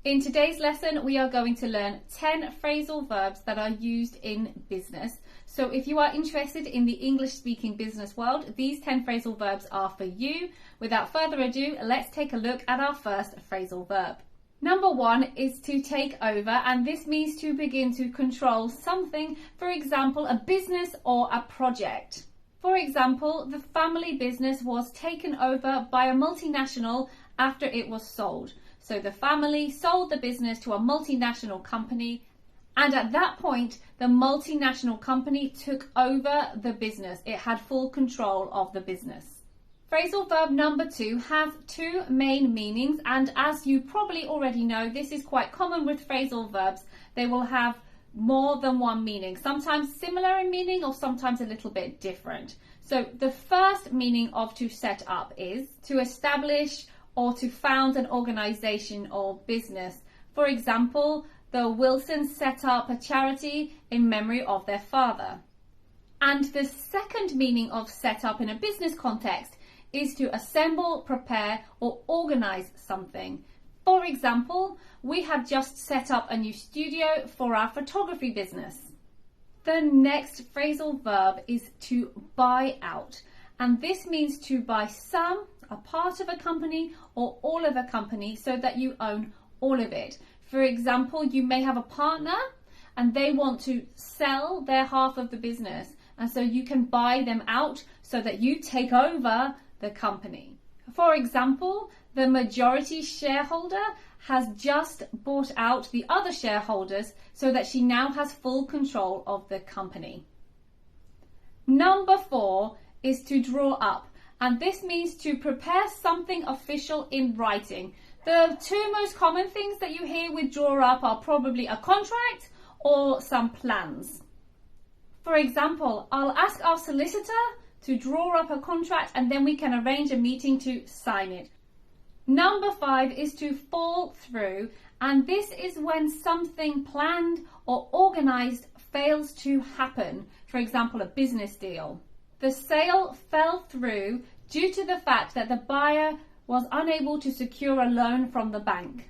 In today's lesson, we are going to learn 10 phrasal verbs that are used in business. So if you are interested in the English-speaking business world, these 10 phrasal verbs are for you. Without further ado, let's take a look at our first phrasal verb. Number 1 is to take over, and this means to begin to control something, for example, a business or a project. For example, the family business was taken over by a multinational after it was sold. So the family sold the business to a multinational company, and at that point, the multinational company took over the business. It had full control of the business. Phrasal verb number 2 has two main meanings, and as you probably already know, this is quite common with phrasal verbs. They will have more than one meaning, sometimes similar in meaning or sometimes a little bit different. So the first meaning of to set up is to establish or to found an organization or business. For example, the Wilsons set up a charity in memory of their father. And the second meaning of set up in a business context is to assemble, prepare, or organize something. For example, we have just set up a new studio for our photography business. The next phrasal verb is to buy out, and this means to buy some, a part of a company, or all of a company so that you own all of it. For example, you may have a partner and they want to sell their half of the business, and so you can buy them out so that you take over the company. For example, the majority shareholder has just bought out the other shareholders so that she now has full control of the company. Number 4 is to draw up, and this means to prepare something official in writing. The two most common things that you hear with draw up are probably a contract or some plans. For example, I'll ask our solicitor to draw up a contract and then we can arrange a meeting to sign it. Number 5 is to fall through, and this is when something planned or organized fails to happen. For example, a business deal. The sale fell through due to the fact that the buyer was unable to secure a loan from the bank.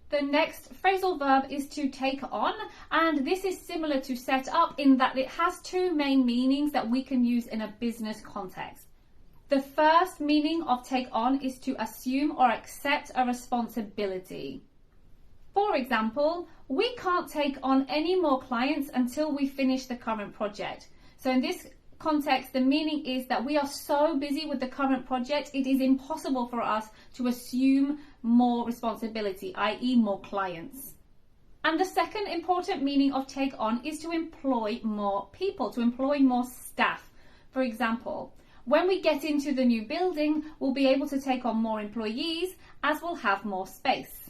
The next phrasal verb is to take on, and this is similar to set up in that it has two main meanings that we can use in a business context. The first meaning of take on is to assume or accept a responsibility. For example, we can't take on any more clients until we finish the current project. So in this context, the meaning is that we are so busy with the current project, it is impossible for us to assume more responsibility, i.e. more clients. And the second important meaning of take on is to employ more people, to employ more staff. For example, when we get into the new building, we'll be able to take on more employees as we'll have more space.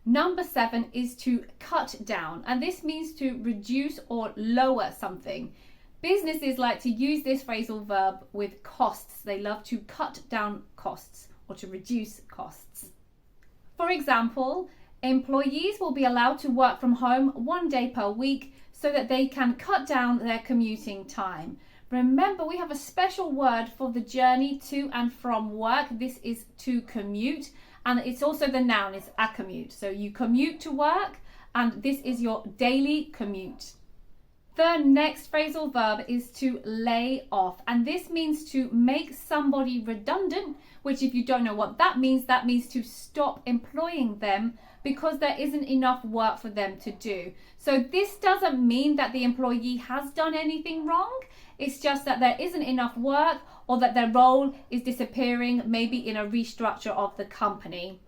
Number 7 is to cut down, and this means to reduce or lower something. Businesses like to use this phrasal verb with costs. They love to cut down costs or to reduce costs. For example, employees will be allowed to work from home 1 day per week so that they can cut down their commuting time. Remember, we have a special word for the journey to and from work. This is to commute, and it's also the noun is a commute. So you commute to work, and this is your daily commute. The next phrasal verb is to lay off, and this means to make somebody redundant, which if you don't know what that means to stop employing them because there isn't enough work for them to do. So this doesn't mean that the employee has done anything wrong. It's just that there isn't enough work or that their role is disappearing, maybe in a restructure of the company.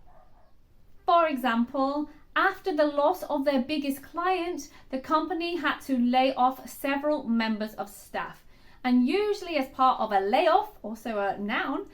For example, after the loss of their biggest client, the company had to lay off several members of staff. And usually as part of a layoff, also a noun,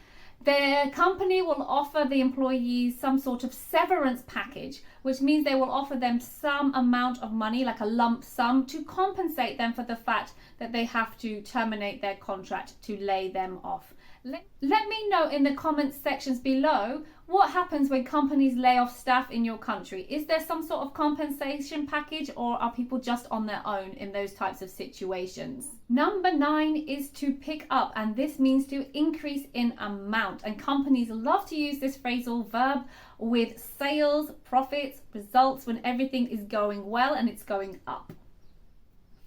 the company will offer the employees some sort of severance package, which means they will offer them some amount of money, like a lump sum, to compensate them for the fact that they have to terminate their contract to lay them off. Let me know in the comments sections below, What happens when companies lay off staff in your country? Is there some sort of compensation package, or are people just on their own in those types of situations? Number 9 is to pick up, and this means to increase in amount. And companies love to use this phrasal verb with sales, profits, results, when everything is going well and it's going up.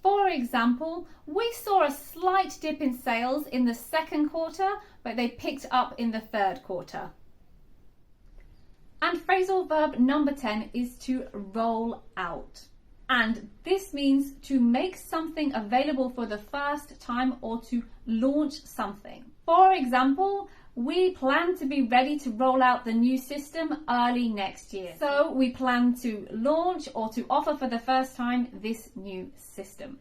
For example, we saw a slight dip in sales in the second quarter, but they picked up in the third quarter. And phrasal verb number 10 is to roll out. And this means to make something available for the first time or to launch something. For example, we plan to be ready to roll out the new system early next year. So we plan to launch or to offer for the first time this new system.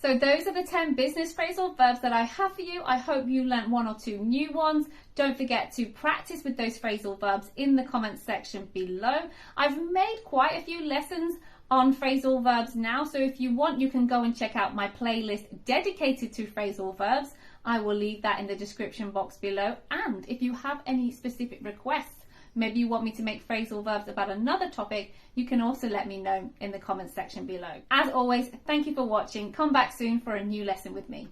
So those are the 10 business phrasal verbs that I have for you. I hope you learnt 1 or 2 new ones. Don't forget to practice with those phrasal verbs in the comments section below. I've made quite a few lessons on phrasal verbs now, so if you want, you can go and check out my playlist dedicated to phrasal verbs. I will leave that in the description box below. And if you have any specific requests, maybe you want me to make phrasal verbs about another topic, you can also let me know in the comments section below. As always, thank you for watching. Come back soon for a new lesson with me.